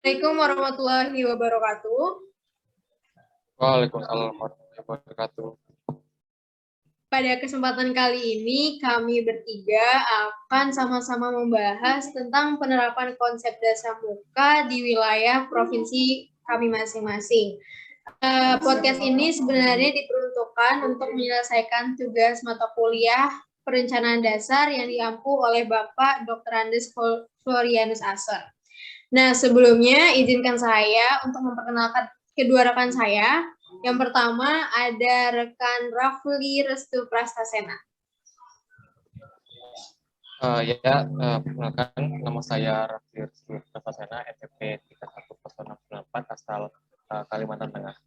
Assalamualaikum warahmatullahi wabarakatuh. Waalaikumsalam warahmatullahi wabarakatuh. Pada kesempatan kali ini, kami bertiga akan sama-sama membahas tentang penerapan konsep dasar muka di wilayah provinsi kami masing-masing. Podcast ini sebenarnya diperuntukkan untuk menyelesaikan tugas mata kuliah perencanaan dasar yang diampu oleh Bapak Dr. Andes Florianus Aser. Nah, sebelumnya izinkan saya untuk memperkenalkan kedua rekan saya. Yang pertama ada rekan Rafli Restu Prastasena. Perkenalkan, nama saya Rafli Restu Prastasena, SPP 31064, asal Kalimantan Tengah.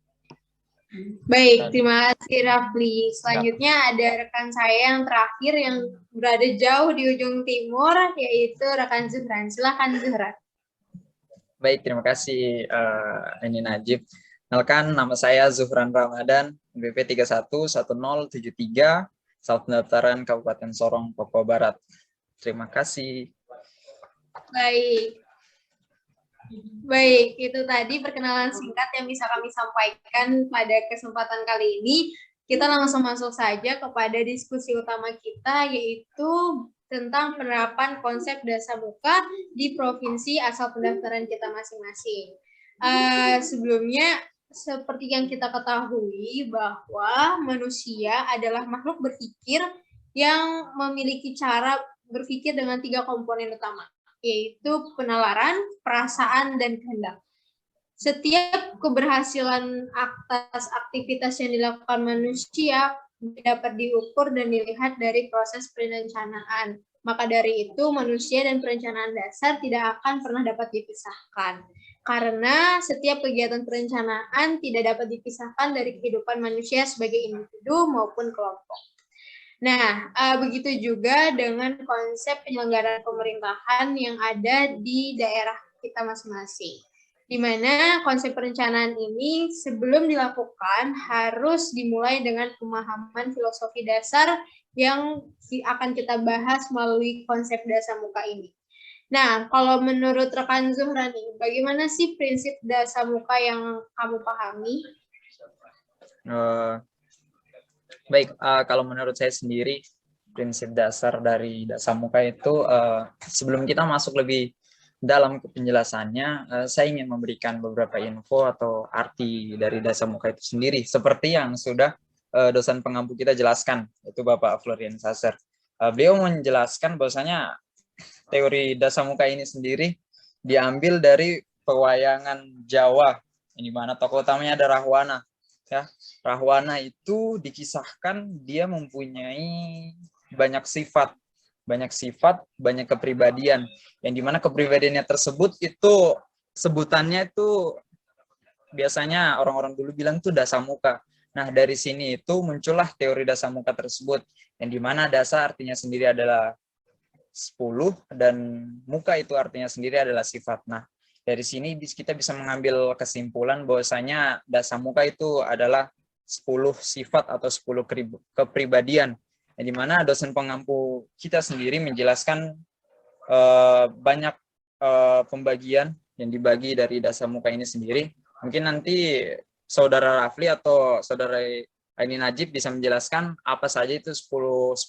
Baik, terima kasih Rafli. Selanjutnya ada rekan saya yang terakhir yang berada jauh di ujung timur, yaitu rekan Zuhran. Silakan Zuhran. Baik, terima kasih Eni Najib. Kenalkan, nama saya Zuhran Ramadan, BP 311073, Sal Pendaftaran Kabupaten Sorong, Papua Barat. Terima kasih. Baik, itu tadi perkenalan singkat yang bisa kami sampaikan pada kesempatan kali ini. Kita langsung masuk saja kepada diskusi utama kita, yaitu tentang penerapan konsep dasar muka di provinsi asal pendaftaran kita masing-masing. Sebelumnya, seperti yang kita ketahui bahwa manusia adalah makhluk berpikir yang memiliki cara berpikir dengan 3 komponen utama, yaitu penalaran, perasaan, dan kehendak. Setiap keberhasilan atas aktivitas yang dilakukan manusia dapat diukur dan dilihat dari proses perencanaan. Maka dari itu, manusia dan perencanaan dasar tidak akan pernah dapat dipisahkan. Karena setiap kegiatan perencanaan tidak dapat dipisahkan dari kehidupan manusia sebagai individu maupun kelompok. Nah, begitu juga dengan konsep penyelenggaraan pemerintahan yang ada di daerah kita masing-masing. Di mana konsep perencanaan ini sebelum dilakukan harus dimulai dengan pemahaman filosofi dasar yang akan kita bahas melalui konsep dasar muka ini. Nah, kalau menurut rekan Zuhran, bagaimana sih prinsip dasar muka yang kamu pahami? Baik, kalau menurut saya sendiri, prinsip dasar dari dasar muka itu, sebelum kita masuk lebih dalam ke penjelasannya, saya ingin memberikan beberapa info atau arti dari dasar muka itu sendiri, seperti yang sudah dosen pengampu kita jelaskan, itu Bapak Florianus Aser. Beliau menjelaskan bahwasanya teori dasar muka ini sendiri diambil dari pewayangan Jawa, di mana tokoh utamanya ada Rahwana. Ya, Rahwana itu dikisahkan dia mempunyai banyak sifat, banyak kepribadian, yang dimana kepribadiannya tersebut itu sebutannya itu biasanya orang-orang dulu bilang itu dasar muka. Nah, dari sini itu muncullah teori dasar muka tersebut, yang dimana dasar artinya sendiri adalah 10 dan muka itu artinya sendiri adalah sifat. Nah, dari sini kita bisa mengambil kesimpulan bahwasanya dasar muka itu adalah 10 sifat atau 10 kepribadian, yang dimana dosen pengampu kita sendiri menjelaskan banyak pembagian yang dibagi dari dasar muka ini sendiri. Mungkin nanti saudara Rafli atau saudara Aini Najib bisa menjelaskan apa saja itu 10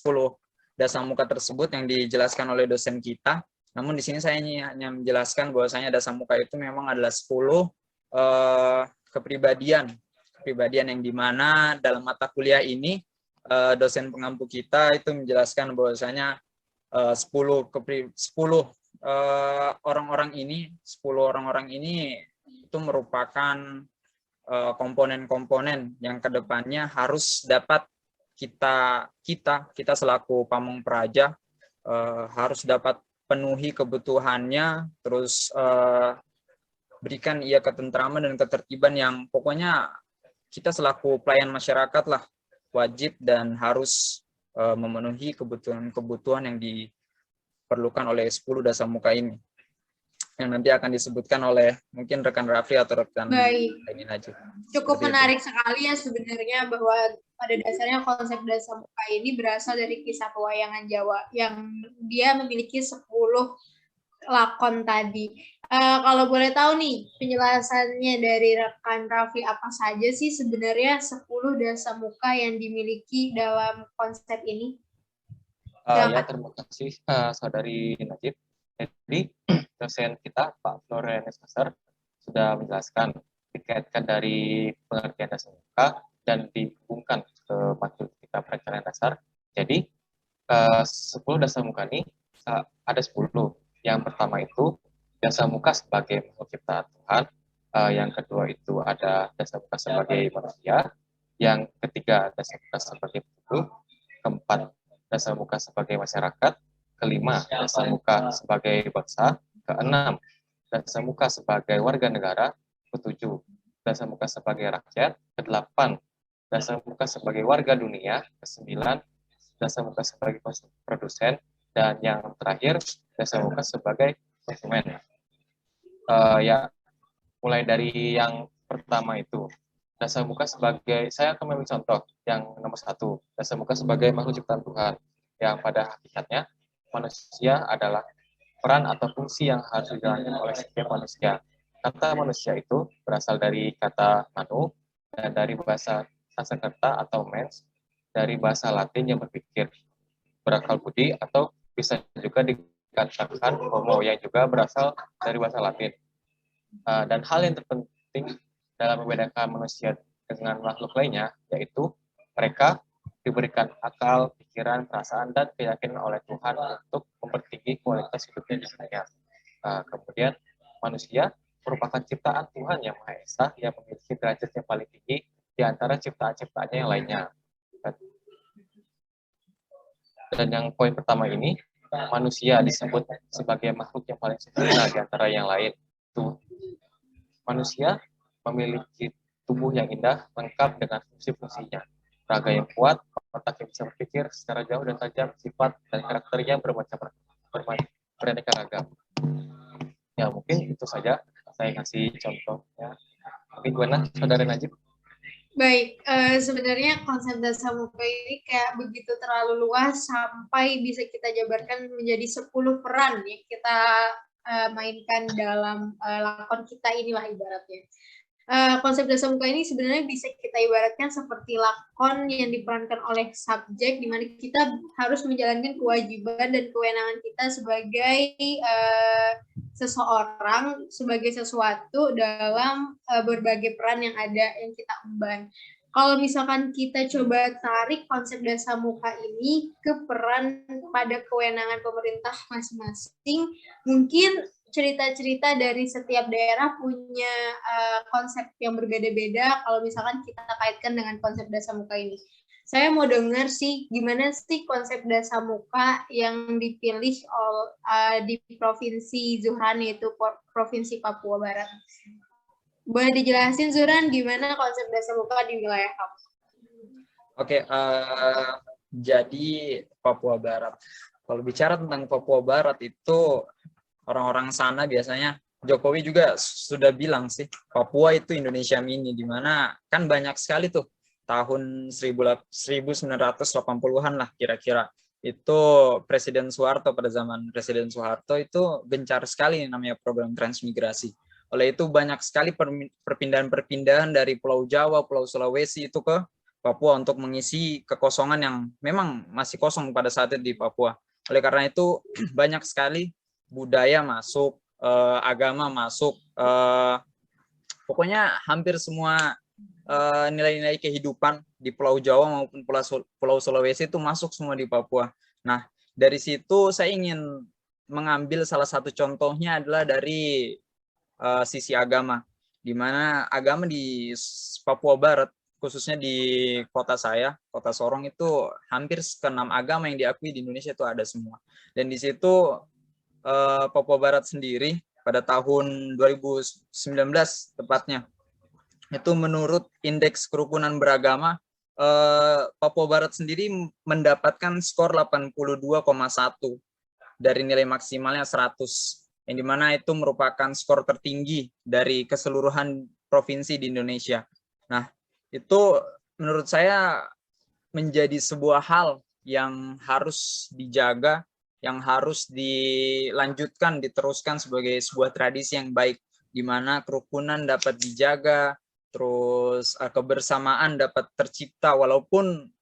dasar muka tersebut yang dijelaskan oleh dosen kita. Namun di sini saya hanya menjelaskan bahwasanya dasar muka itu memang adalah 10 kepribadian yang dimana dalam mata kuliah ini dosen pengampu kita itu menjelaskan bahwasanya 10 orang-orang ini itu merupakan komponen-komponen yang kedepannya harus dapat kita selaku pamong praja harus dapat penuhi kebutuhannya, terus berikan ia ketentraman dan ketertiban yang pokoknya kita selaku pelayan masyarakat lah wajib dan harus memenuhi kebutuhan yang diperlukan oleh 10 dasar muka ini, yang nanti akan disebutkan oleh mungkin rekan Rafli atau rekan Ini Najib. Cukup menarik sekali ya sebenarnya bahwa pada dasarnya konsep dasar muka ini berasal dari kisah pewayangan Jawa yang dia memiliki 10 lakon tadi. Kalau boleh tahu nih, penjelasannya dari rekan Raffi apa saja sih sebenarnya 10 dasamuka yang dimiliki dalam konsep ini? Ya, Silakan. terima kasih Saudari Najib. Jadi, dosen kita, Pak Florianus Nasar, sudah menjelaskan dikaitkan dari pengertian dasamuka dan dihubungkan ke matematika perencanaan dasar. Jadi, 10 dasamuka ini ada 10. Yang pertama itu dasamuka sebagai makhluk ciptaan Tuhan. Yang kedua itu ada dasamuka sebagai manusia. Yang ketiga dasamuka sebagai penduduk. Keempat dasamuka sebagai masyarakat. Kelima dasamuka sebagai bangsa. Keenam dasamuka sebagai warga negara. Ketujuh dasamuka sebagai rakyat. Kedelapan dasamuka sebagai warga dunia. Kesembilan dasamuka sebagai produsen, dan yang terakhir dasamuka sebagai konsumen. Ya, mulai dari yang pertama itu, dasamuka sebagai, saya akan mengambil contoh yang nomor 1, dasamuka sebagai makhluk ciptaan Tuhan, yang pada hakikatnya manusia adalah peran atau fungsi yang harus dijalankan oleh setiap manusia. Kata manusia itu berasal dari kata manu, dan dari bahasa Sanskerta atau mens, dari bahasa Latin yang berpikir, berakal budi, atau bisa juga dikatakan homo, yang juga berasal dari bahasa Latin. Dan hal yang terpenting dalam membedakan manusia dengan makhluk lainnya, yaitu mereka diberikan akal, pikiran, perasaan, dan keyakinan oleh Tuhan untuk mempertinggi kualitas hidupnya di dunia. Kemudian manusia merupakan ciptaan Tuhan yang Maha Esa, yang memiliki derajat yang paling tinggi di antara ciptaan-ciptaannya yang lainnya. Dan yang poin pertama ini, manusia disebut sebagai makhluk yang paling sempurna di antara yang lain. Tuh, manusia memiliki tubuh yang indah, lengkap dengan fungsi-fungsinya. Raga yang kuat, otak yang bisa berpikir secara jauh dan tajam, sifat dan karakternya beraneka ragam. Ya, mungkin itu saja saya kasih contohnya. Mungkin gimana, Saudara Najib? Baik, sebenarnya konsep dasamuka ini kayak begitu terlalu luas sampai bisa kita jabarkan menjadi 10 peran yang kita mainkan dalam lakon kita inilah ibaratnya. Konsep dasamuka ini sebenarnya bisa kita ibaratkan seperti lakon yang diperankan oleh subjek, di mana kita harus menjalankan kewajiban dan kewenangan kita sebagai seseorang, sebagai sesuatu dalam berbagai peran yang ada yang kita emban. Kalau misalkan kita coba tarik konsep dasamuka ini ke peran pada kewenangan pemerintah masing-masing, mungkin cerita-cerita dari setiap daerah punya konsep yang berbeda-beda kalau misalkan kita kaitkan dengan konsep dasamuka ini. Saya mau dengar sih gimana sih konsep dasamuka yang dipilih di Provinsi Zuhran, yaitu Provinsi Papua Barat. Boleh dijelasin Zuhran gimana konsep dasamuka di wilayah kamu? Oke, jadi Papua Barat. Kalau bicara tentang Papua Barat itu orang-orang sana biasanya, Jokowi juga sudah bilang sih, Papua itu Indonesia mini, di mana kan banyak sekali tuh tahun 1980-an lah kira-kira. Itu Presiden Soeharto, pada zaman Presiden Soeharto itu gencar sekali namanya program transmigrasi. Oleh itu banyak sekali perpindahan-perpindahan dari Pulau Jawa, Pulau Sulawesi itu ke Papua untuk mengisi kekosongan yang memang masih kosong pada saat itu di Papua. Oleh karena itu banyak sekali budaya masuk, agama masuk, pokoknya hampir semua nilai-nilai kehidupan di Pulau Jawa maupun Pulau Sulawesi itu masuk semua di Papua. Nah, dari situ saya ingin mengambil salah satu contohnya adalah dari sisi agama, di mana agama di Papua Barat, khususnya di kota saya, kota Sorong itu hampir ke-6 agama yang diakui di Indonesia itu ada semua. Dan di situ Papua Barat sendiri pada tahun 2019 tepatnya, itu menurut indeks kerukunan beragama, Papua Barat sendiri mendapatkan skor 82,1 dari nilai maksimalnya 100, yang dimana itu merupakan skor tertinggi dari keseluruhan provinsi di Indonesia. Nah, itu menurut saya menjadi sebuah hal yang harus dijaga, yang harus dilanjutkan, diteruskan sebagai sebuah tradisi yang baik, di mana kerukunan dapat dijaga, terus kebersamaan dapat tercipta, walaupun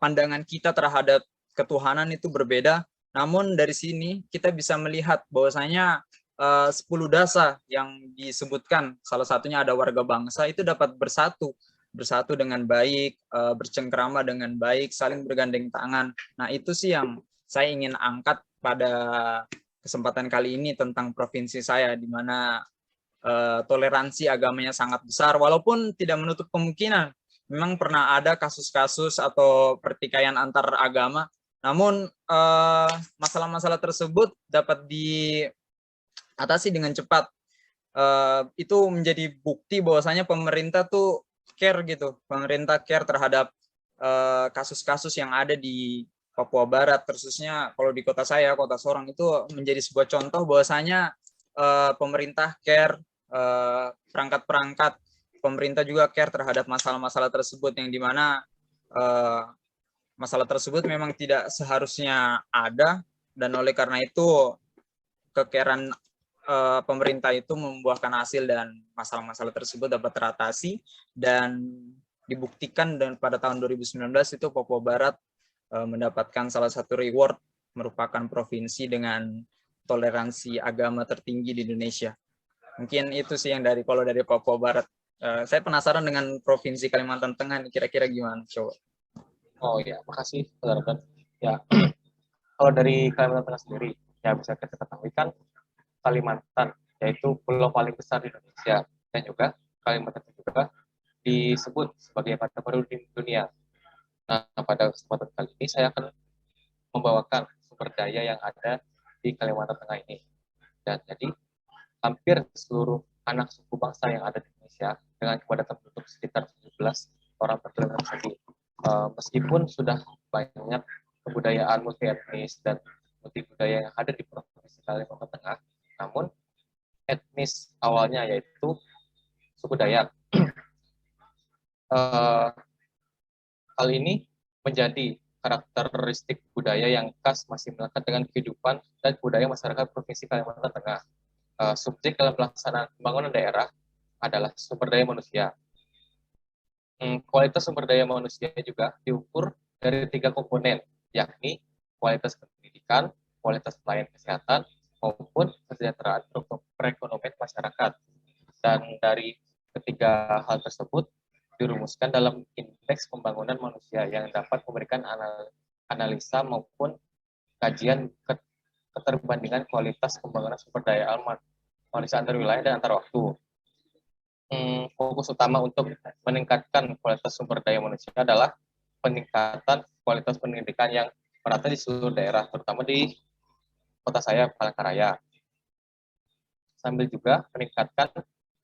pandangan kita terhadap ketuhanan itu berbeda, namun dari sini kita bisa melihat bahwasanya 10 dasa yang disebutkan, salah satunya ada warga bangsa itu dapat bersatu dengan baik, bercengkrama dengan baik, saling bergandeng tangan. Nah, itu sih yang saya ingin angkat pada kesempatan kali ini tentang provinsi saya, di mana toleransi agamanya sangat besar, walaupun tidak menutup kemungkinan memang pernah ada kasus-kasus atau pertikaian antar agama, namun masalah-masalah tersebut dapat diatasi dengan cepat. Itu menjadi bukti bahwasanya pemerintah tuh care gitu, pemerintah care terhadap kasus-kasus yang ada di Papua Barat, khususnya kalau di kota saya, Kota Sorong, itu menjadi sebuah contoh bahwasanya pemerintah care, perangkat-perangkat pemerintah juga care terhadap masalah-masalah tersebut, yang dimana masalah tersebut memang tidak seharusnya ada, dan oleh karena itu kekeran pemerintah itu membuahkan hasil dan masalah-masalah tersebut dapat teratasi, dan dibuktikan dan pada tahun 2019 itu Papua Barat mendapatkan salah satu reward merupakan provinsi dengan toleransi agama tertinggi di Indonesia. Mungkin itu sih yang kalau dari Papua Barat. Saya penasaran dengan provinsi Kalimantan Tengah, kira-kira gimana? Coba. Oh ya, makasih saudara. Ya, kalau dari Kalimantan Tengah sendiri, ya bisa kita ketahui kan Kalimantan yaitu pulau paling besar di Indonesia, dan juga Kalimantan juga disebut sebagai mata baru di dunia. Nah, pada kesempatan kali ini saya akan membawakan sumber daya yang ada di Kalimantan Tengah ini. Dan jadi hampir seluruh anak suku bangsa yang ada di Indonesia dengan kepadatan penduduk sekitar 17 orang per kilometer persegi. Meskipun sudah banyak kebudayaan multi etnis dan multi budaya yang ada di provinsi Kalimantan Tengah, namun etnis awalnya yaitu suku Dayak. Hal ini menjadi karakteristik budaya yang khas masih melekat dengan kehidupan dan budaya masyarakat Provinsi Kalimantan Tengah. Subjek dalam pelaksanaan pembangunan daerah adalah sumber daya manusia. Kualitas sumber daya manusia juga diukur dari 3 komponen, yakni kualitas pendidikan, kualitas pelayanan kesehatan, maupun kesejahteraan perekonomian masyarakat. Dan dari ketiga hal tersebut dirumuskan dalam indeks pembangunan manusia yang dapat memberikan analisa maupun kajian keterbandingan kualitas pembangunan sumber daya manusia antar wilayah dan antar waktu. Fokus utama untuk meningkatkan kualitas sumber daya manusia adalah peningkatan kualitas pendidikan yang merata di seluruh daerah, terutama di kota saya, Palangkaraya. Sambil juga meningkatkan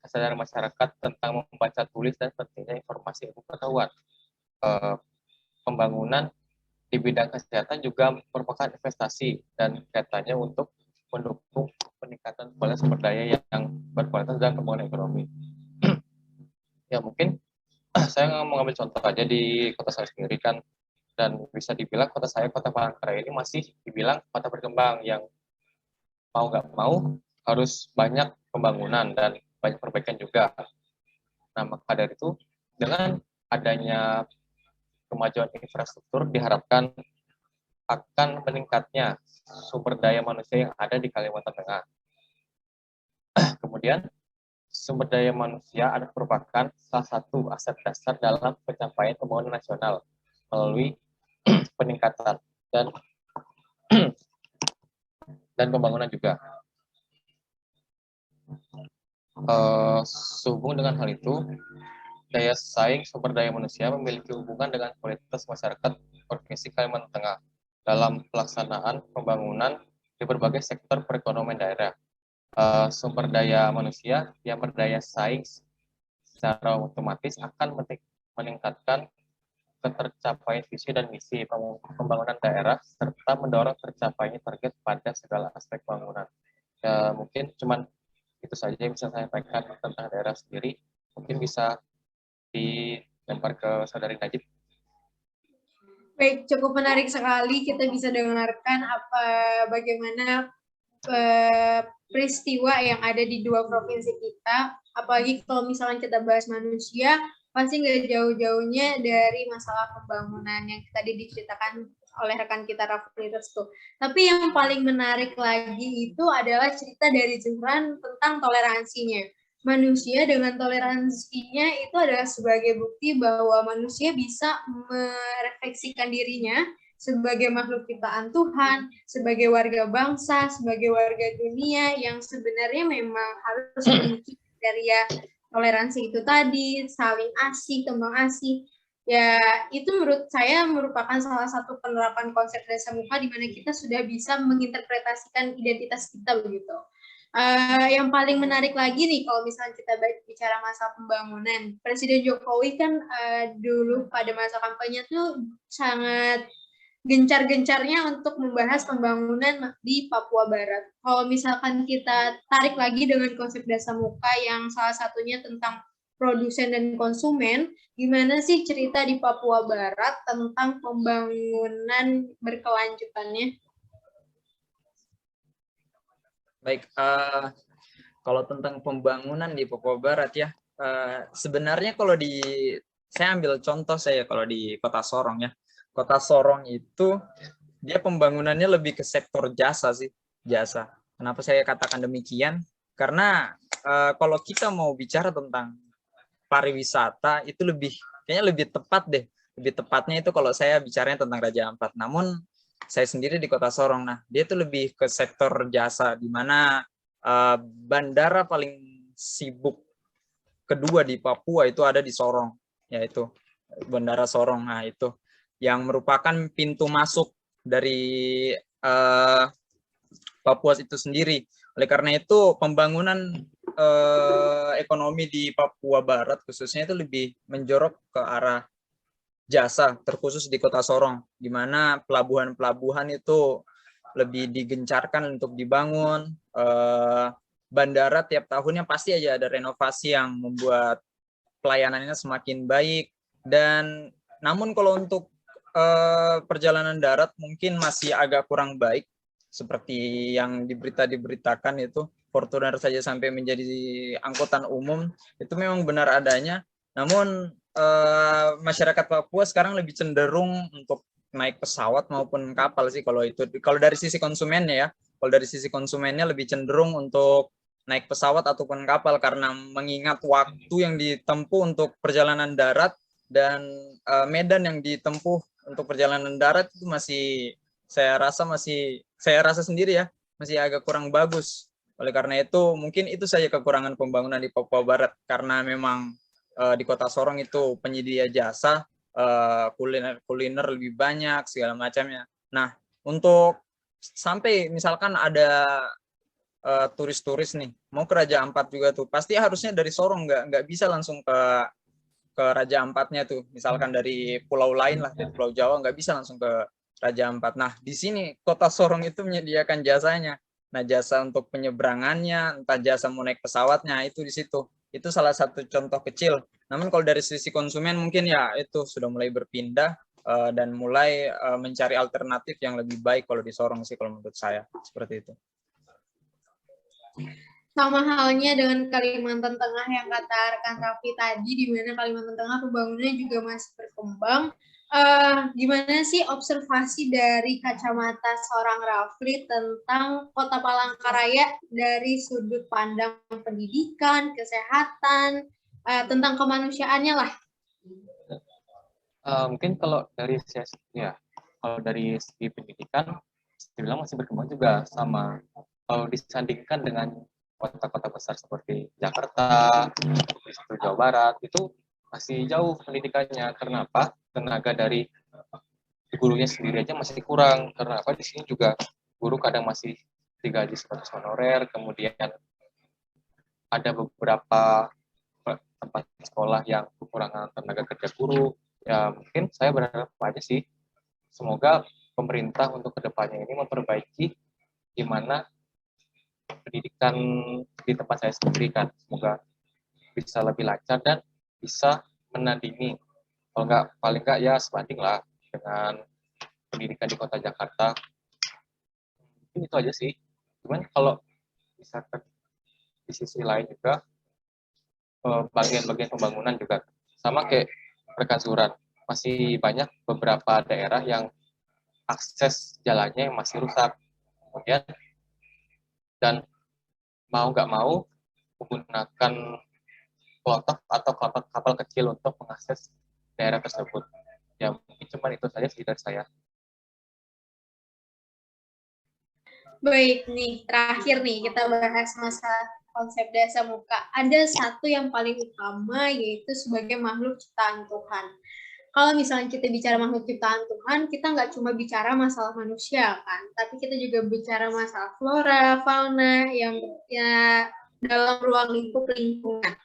kesadaran masyarakat tentang membaca tulis dan pentingnya informasi ilmu pengetahuan. Pembangunan di bidang kesehatan juga merupakan investasi dan kaitannya untuk mendukung peningkatan kualitas sumber daya yang berkualitas dan pembangunan ekonomi. Ya mungkin saya mau ngambil contoh aja di kota saya sendiri kan, dan bisa dibilang kota saya, Kota Palangkaraya ini masih dibilang kota berkembang yang mau nggak mau harus banyak pembangunan dan banyak perbaikan juga. Nah, maka dari itu dengan adanya kemajuan infrastruktur diharapkan akan meningkatnya sumber daya manusia yang ada di Kalimantan Tengah. Kemudian sumber daya manusia adalah merupakan salah satu aset dasar dalam pencapaian pembangunan nasional melalui peningkatan dan pembangunan juga. Sehubung dengan hal itu, daya saing sumber daya manusia memiliki hubungan dengan kualitas masyarakat Provinsi Kalimantan Tengah dalam pelaksanaan pembangunan di berbagai sektor perekonomian daerah. Sumber daya manusia yang berdaya saing secara otomatis akan meningkatkan ketercapaian visi dan misi pembangunan daerah serta mendorong tercapainya target pada segala aspek pembangunan. Ya, mungkin cuman itu saja yang bisa saya sampaikan tentang daerah sendiri. Mungkin bisa dilempar ke Saudari Najib. Baik, cukup menarik sekali kita bisa dengarkan bagaimana peristiwa yang ada di dua provinsi kita. Apalagi kalau misalnya kita bahas manusia, pasti nggak jauh-jauhnya dari masalah pembangunan yang tadi diceritakan oleh rekan kita Rafli Restu. Tapi yang paling menarik lagi itu adalah cerita dari Zuhran tentang toleransinya. Manusia dengan toleransinya itu adalah sebagai bukti bahwa manusia bisa merefleksikan dirinya sebagai makhluk ciptaan Tuhan, sebagai warga bangsa, sebagai warga dunia yang sebenarnya memang harus memiliki kriteria toleransi itu tadi, saling asih, kembang asih. Ya, itu menurut saya merupakan salah satu penerapan konsep Dasamuka di mana kita sudah bisa menginterpretasikan identitas kita begitu. Yang paling menarik lagi nih kalau misalnya kita bicara masa pembangunan, Presiden Jokowi kan dulu pada masa kampanye tuh sangat gencar-gencarnya untuk membahas pembangunan di Papua Barat. Kalau misalkan kita tarik lagi dengan konsep Dasamuka yang salah satunya tentang produsen dan konsumen, gimana sih cerita di Papua Barat tentang pembangunan berkelanjutannya? Baik, kalau tentang pembangunan di Papua Barat ya, sebenarnya kalau saya ambil contoh saya kalau di Kota Sorong ya. Kota Sorong itu dia pembangunannya lebih ke sektor jasa sih, jasa. Kenapa saya katakan demikian? Karena kalau kita mau bicara tentang pariwisata itu kayaknya lebih tepat deh. Lebih tepatnya itu kalau saya bicaranya tentang Raja Ampat. Namun saya sendiri di Kota Sorong, nah dia itu lebih ke sektor jasa, di mana bandara paling sibuk kedua di Papua itu ada di Sorong, yaitu Bandara Sorong. Nah itu yang merupakan pintu masuk dari Papua itu sendiri. Oleh karena itu pembangunan ekonomi di Papua Barat khususnya itu lebih menjorok ke arah jasa, terkhusus di Kota Sorong, di mana pelabuhan-pelabuhan itu lebih digencarkan untuk dibangun. Bandara tiap tahunnya pasti aja ada renovasi yang membuat pelayanannya semakin baik. Dan namun kalau untuk perjalanan darat mungkin masih agak kurang baik, seperti yang diberitakan itu Fortuner saja sampai menjadi angkutan umum, itu memang benar adanya. Namun masyarakat Papua sekarang lebih cenderung untuk naik pesawat maupun kapal sih kalau itu. Kalau dari sisi konsumennya ya, kalau dari sisi konsumennya lebih cenderung untuk naik pesawat ataupun kapal karena mengingat waktu yang ditempuh untuk perjalanan darat dan medan yang ditempuh untuk perjalanan darat itu saya rasa sendiri ya masih agak kurang bagus. Oleh karena itu mungkin itu saja kekurangan pembangunan di Papua Barat, karena memang di Kota Sorong itu penyedia jasa, kuliner lebih banyak segala macamnya. Nah, untuk sampai misalkan ada turis-turis nih mau ke Raja Ampat juga tuh pasti harusnya dari Sorong, nggak bisa langsung ke Raja Ampatnya tuh. Misalkan dari pulau lain lah, dari Pulau Jawa, nggak bisa langsung ke Raja Ampat. Nah, di sini Kota Sorong itu menyediakan jasanya. Nah, jasa untuk penyeberangannya, entah jasa mau naik pesawatnya, itu di situ. Itu salah satu contoh kecil. Namun kalau dari sisi konsumen mungkin ya itu sudah mulai berpindah dan mulai mencari alternatif yang lebih baik kalau di Sorong sih kalau menurut saya. Seperti itu. Sama halnya dengan Kalimantan Tengah yang kata rekan Raffi tadi, di mana Kalimantan Tengah pembangunannya juga masih berkembang. Gimana sih observasi dari kacamata seorang Rafli tentang Kota Palangkaraya dari sudut pandang pendidikan, kesehatan, tentang kemanusiaannya lah? Mungkin kalau dari segi pendidikan, dibilang masih berkembang juga sama. Kalau disandingkan dengan kota-kota besar seperti Jakarta, Jawa Barat, itu masih jauh pendidikannya. Karena apa? Tenaga dari gurunya sendiri aja masih kurang. Karena apa? Di sini juga guru kadang masih digaji sebatas honorer, kemudian ada beberapa tempat sekolah yang kekurangan tenaga kerja guru. Ya mungkin saya berharap aja sih, semoga pemerintah untuk kedepannya ini memperbaiki gimana pendidikan di tempat saya sendiri kan, semoga bisa lebih lancar dan bisa menandingi, kalau nggak paling nggak ya sebanding lah dengan pendidikan di kota Jakarta. Mungkin itu aja sih. Cuman kalau misalkan di sisi lain juga bagian-bagian pembangunan juga sama kayak perkantoran, masih banyak beberapa daerah yang akses jalannya yang masih rusak. Kemudian dan mau nggak mau menggunakan klotok atau kapal kecil untuk mengakses daerah tersebut. Ya mungkin cuma itu saja sih dari saya. Baik nih, terakhir nih kita bahas masalah konsep dasar muka. Ada satu yang paling utama, yaitu sebagai makhluk ciptaan Tuhan. Kalau misalnya kita bicara makhluk ciptaan Tuhan, kita nggak cuma bicara masalah manusia kan, tapi kita juga bicara masalah flora, fauna yang ya dalam ruang lingkup lingkungan.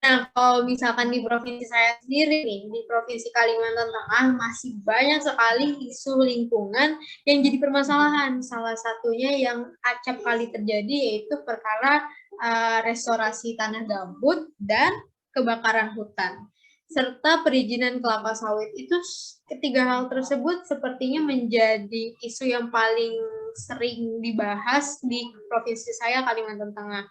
Nah, kalau misalkan di provinsi saya sendiri nih, di Provinsi Kalimantan Tengah masih banyak sekali isu lingkungan yang jadi permasalahan. Salah satunya yang acap kali terjadi yaitu perkara restorasi tanah gambut dan kebakaran hutan. Serta perizinan kelapa sawit. Itu ketiga hal tersebut sepertinya menjadi isu yang paling sering dibahas di provinsi saya, Kalimantan Tengah.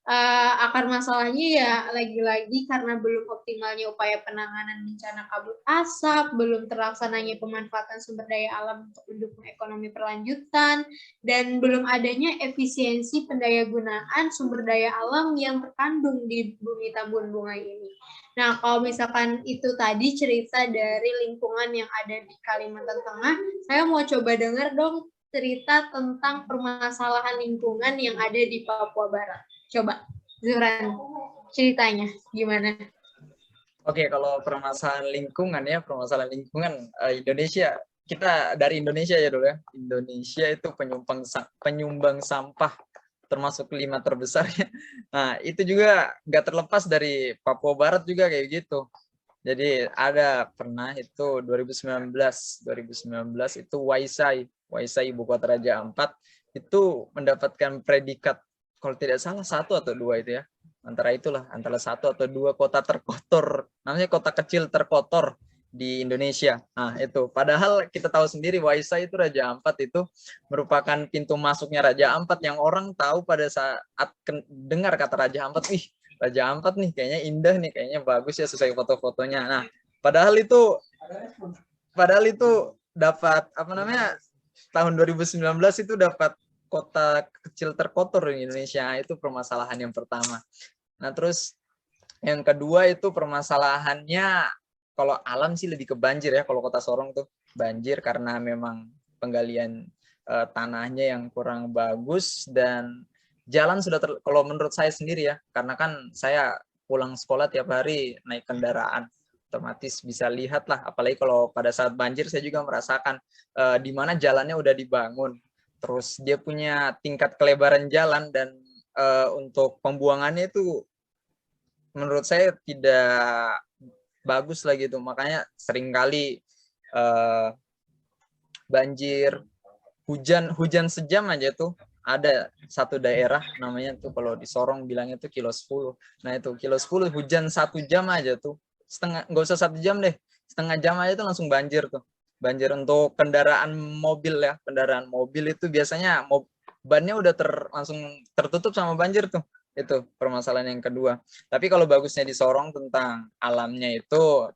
Akar masalahnya ya lagi-lagi karena belum optimalnya upaya penanganan bencana kabut asap, belum terlaksananya pemanfaatan sumber daya alam untuk mendukung ekonomi berlanjutan, dan belum adanya efisiensi pendayagunaan sumber daya alam yang terkandung di bumi Tambun Bunga ini. Nah, kalau misalkan itu tadi cerita dari lingkungan yang ada di Kalimantan Tengah, saya mau coba dengar dong cerita tentang permasalahan lingkungan yang ada di Papua Barat. Coba, Zuhran, ceritanya gimana? Oke, kalau permasalahan lingkungan Indonesia, kita dari Indonesia ya dulu ya. Indonesia itu penyumbang sampah termasuk 5 terbesar ya. Nah, itu juga nggak terlepas dari Papua Barat juga kayak gitu. Jadi ada pernah itu 2019 itu Waisai Ibu Kota Raja Ampat itu mendapatkan predikat kalau tidak salah 1 atau 2 itu ya. Antara 1 atau 2 kota terkotor. Namanya kota kecil terkotor di Indonesia. Nah, itu. Padahal kita tahu sendiri Waisai itu Raja Ampat itu merupakan pintu masuknya Raja Ampat yang orang tahu pada saat dengar kata Raja Ampat, wih, Raja Ampat nih kayaknya indah nih, kayaknya bagus ya sesuai foto-fotonya. Nah, padahal itu dapat tahun 2019 itu dapat kota kecil terkotor di Indonesia. Itu permasalahan yang pertama. Nah, terus yang kedua itu permasalahannya kalau alam sih lebih ke banjir ya. Kalau Kota Sorong tuh banjir karena memang penggalian tanahnya yang kurang bagus dan jalan sudah kalau menurut saya sendiri ya, karena kan saya pulang sekolah tiap hari naik kendaraan, otomatis bisa lihat lah, apalagi kalau pada saat banjir saya juga merasakan di mana jalannya udah dibangun, terus dia punya tingkat kelebaran jalan dan untuk pembuangannya itu menurut saya tidak bagus lagi tuh, makanya seringkali banjir, hujan sejam aja tuh. Ada satu daerah namanya tuh kalau di Sorong bilangnya tuh kilo 10. Nah itu kilo 10 hujan 1 jam aja tuh, nggak usah 1 jam deh, setengah jam aja tuh langsung banjir tuh. Banjir untuk kendaraan mobil ya, kendaraan mobil itu biasanya bannya udah langsung tertutup sama banjir tuh. Itu permasalahan yang kedua. Tapi kalau bagusnya di Sorong tentang alamnya itu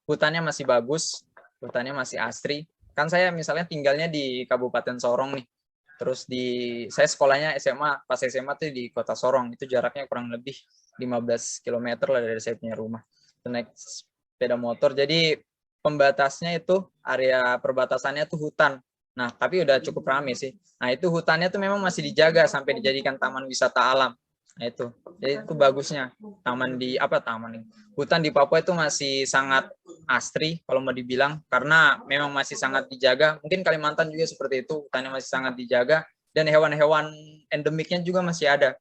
hutannya masih bagus, hutannya masih asri. Kan saya misalnya tinggalnya di Kabupaten Sorong nih. Terus saya sekolahnya SMA, pas SMA tuh di Kota Sorong. Itu jaraknya kurang lebih 15 km lah dari saya punya rumah. Itu naik sepeda motor. Jadi pembatasnya itu, area perbatasannya tuh hutan. Nah, tapi udah cukup ramai sih. Nah, itu hutannya tuh memang masih dijaga sampai dijadikan taman wisata alam. Nah, itu. Jadi itu bagusnya. Hutan di Papua itu masih sangat asri kalau mau dibilang, karena memang masih sangat dijaga. Mungkin Kalimantan juga seperti itu, hutannya masih sangat dijaga dan hewan-hewan endemiknya juga masih ada.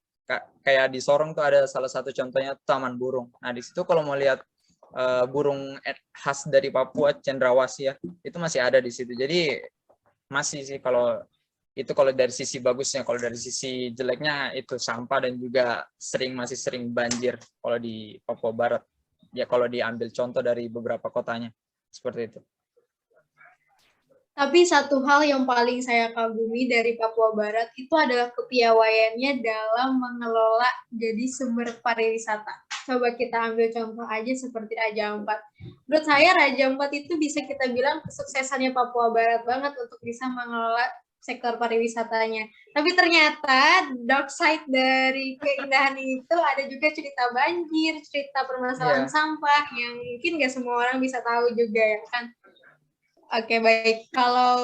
Kayak di Sorong tuh ada salah satu contohnya taman burung. Nah, di situ kalau mau lihat burung khas dari Papua, cendrawasih ya, itu masih ada di situ. Jadi masih sih kalau dari sisi bagusnya. Kalau dari sisi jeleknya itu sampah dan juga masih sering banjir kalau di Papua Barat. Ya kalau diambil contoh dari beberapa kotanya seperti itu. Tapi satu hal yang paling saya kagumi dari Papua Barat itu adalah kepiawaiannya dalam mengelola jadi sumber pariwisata. Coba kita ambil contoh aja seperti Raja Ampat. Menurut saya Raja Ampat itu bisa kita bilang kesuksesannya Papua Barat banget untuk bisa mengelola sektor pariwisatanya. Tapi ternyata dark side dari keindahan itu ada juga cerita banjir, cerita permasalahan sampah yang mungkin nggak semua orang bisa tahu juga ya kan. Oke, baik. Kalau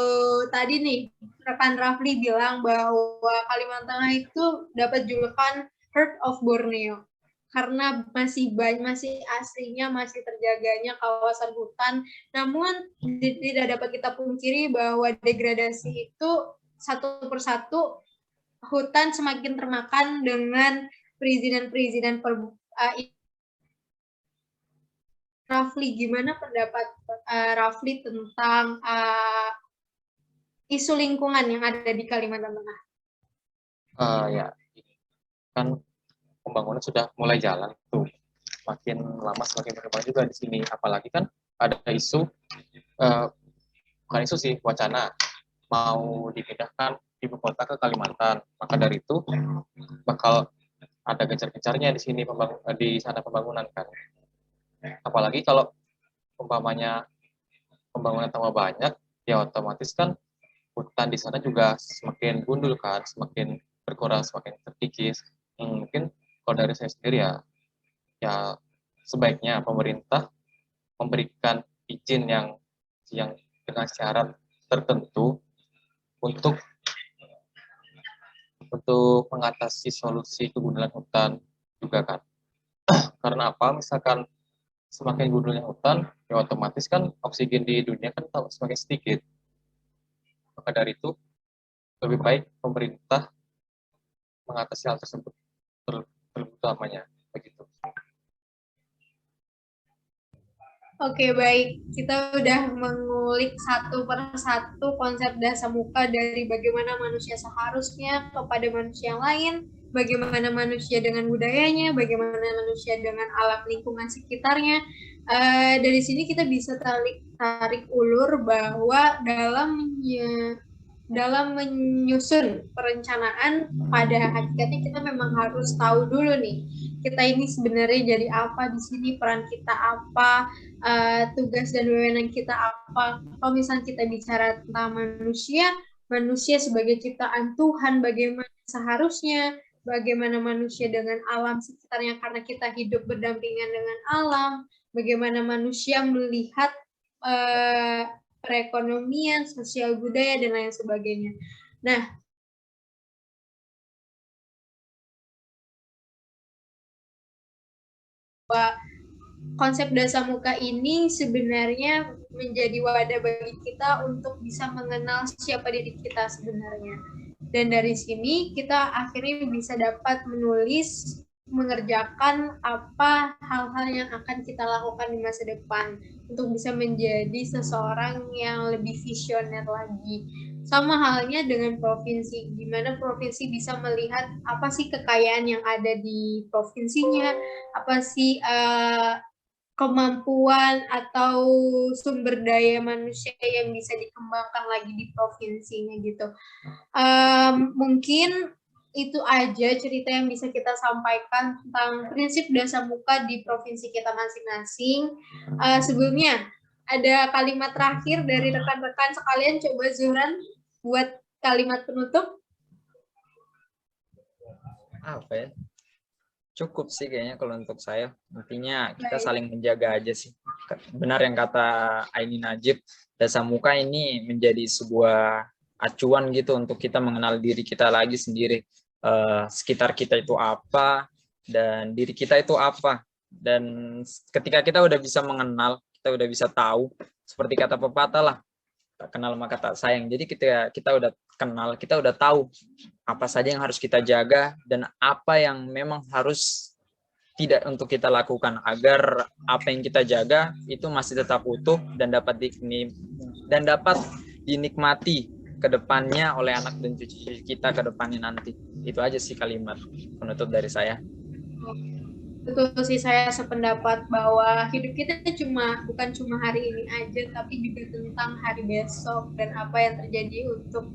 tadi nih, rekan Rafli bilang bahwa Kalimantan Tengah itu dapat julukan Heart of Borneo. Karena masih aslinya, masih terjaganya kawasan hutan. Namun, tidak dapat kita pungkiri bahwa degradasi itu satu persatu hutan semakin termakan dengan perizinan-perizinan Rafli, gimana pendapat Rafli tentang isu lingkungan yang ada di Kalimantan Tengah? Ya, kan pembangunan sudah mulai jalan tuh, makin lama semakin berkembang juga di sini. Apalagi kan ada isu, bukan isu sih, wacana mau dipindahkan ibu kota ke Kalimantan. Maka dari itu bakal ada gencar-gencarnya di sini di sana pembangunan kan. Apalagi kalau umpamanya pembangunan tambah banyak, ya otomatis kan hutan di sana juga semakin gundul kan, semakin berkurang, semakin terkikis. Mungkin kalau dari saya sendiri ya sebaiknya pemerintah memberikan izin yang dengan syarat tertentu untuk mengatasi solusi kegundulan hutan juga kan. Karena apa? Misalkan semakin gundulnya hutan, ya otomatis kan oksigen di dunia kan semakin sedikit. Maka dari itu, lebih baik pemerintah mengatasi hal tersebut terlebih utamanya. Begitu. Oke, baik. Kita udah mengulik satu persatu konsep Dasamuka dari bagaimana manusia seharusnya kepada manusia yang lain, bagaimana manusia dengan budayanya, bagaimana manusia dengan alam lingkungan sekitarnya. Dari sini kita bisa tarik ulur bahwa dalam menyusun perencanaan, pada hakikatnya kita memang harus tahu dulu nih, kita ini sebenarnya jadi apa di sini, peran kita apa, tugas dan wewenang kita apa. Kalau misalnya kita bicara tentang manusia sebagai ciptaan Tuhan, bagaimana seharusnya, bagaimana manusia dengan alam sekitarnya karena kita hidup berdampingan dengan alam, bagaimana manusia melihat perekonomian, sosial budaya, dan lain sebagainya. Nah, konsep Dasamuka ini sebenarnya menjadi wadah bagi kita untuk bisa mengenal siapa diri kita sebenarnya. Dan dari sini kita akhirnya bisa dapat menulis, mengerjakan apa hal-hal yang akan kita lakukan di masa depan untuk bisa menjadi seseorang yang lebih visioner lagi. Sama halnya dengan provinsi, di mana provinsi bisa melihat apa sih kekayaan yang ada di provinsinya, apa sih kemampuan atau sumber daya manusia yang bisa dikembangkan lagi di provinsinya gitu. Mungkin itu aja cerita yang bisa kita sampaikan tentang prinsip Dasamuka di provinsi kita masing-masing. Sebelumnya ada kalimat terakhir dari rekan-rekan sekalian. Coba Zuhran buat kalimat penutup. Apa ya? Cukup sih kayaknya kalau untuk saya. Intinya kita saling menjaga aja sih. Benar yang kata Aini Najib, Dasamuka ini menjadi sebuah acuan gitu untuk kita mengenal diri kita lagi sendiri. Sekitar kita itu apa, dan diri kita itu apa. Dan ketika kita udah bisa mengenal, kita udah bisa tahu, seperti kata pepatah lah, tak kenal maka tak sayang. Jadi kita udah kenal, kita udah tahu apa saja yang harus kita jaga dan apa yang memang harus tidak untuk kita lakukan agar apa yang kita jaga itu masih tetap utuh dan dapat dinikmati ke depannya oleh anak dan cucu kita ke depannya nanti. Itu aja sih kalimat penutup dari saya. Betul sih, saya sependapat bahwa hidup kita bukan cuma hari ini aja, tapi juga tentang hari besok dan apa yang terjadi untuk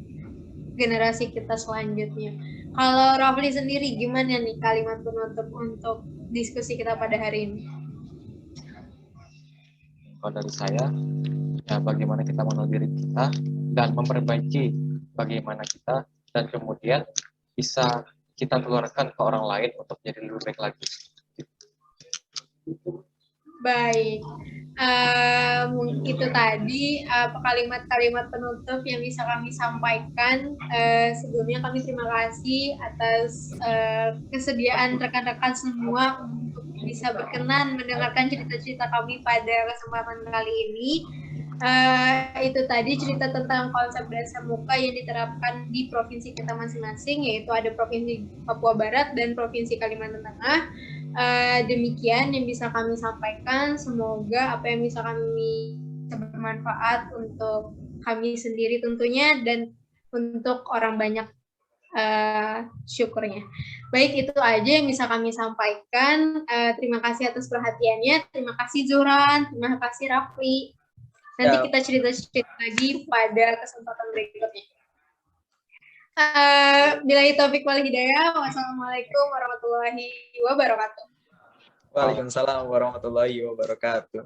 generasi kita selanjutnya. Kalau Rafli sendiri gimana nih kalimat penutup untuk diskusi kita pada hari ini? Kalau dari saya, ya bagaimana kita mengenal diri kita dan memperbaiki bagaimana kita, dan kemudian bisa kita keluarkan ke orang lain untuk jadi lebih baik lagi. Baik, itu tadi kalimat-kalimat penutup yang bisa kami sampaikan. Sebelumnya kami terima kasih atas kesediaan rekan-rekan semua untuk bisa berkenan mendengarkan cerita-cerita kami pada kesempatan kali ini. Itu tadi cerita tentang konsep dasar muka yang diterapkan di provinsi kita masing-masing, yaitu ada Provinsi Papua Barat dan Provinsi Kalimantan Tengah. Demikian yang bisa kami sampaikan. Semoga apa yang bisa kami bermanfaat untuk kami sendiri tentunya dan untuk orang banyak, syukurnya. Baik, itu aja yang bisa kami sampaikan. Terima kasih atas perhatiannya. Terima kasih Zuhran, terima kasih Rafli. Nanti kita cerita-cerita lagi pada kesempatan berikutnya. Billahi taufik wal hidayah. Wassalamualaikum warahmatullahi wabarakatuh. Waalaikumsalam warahmatullahi wabarakatuh.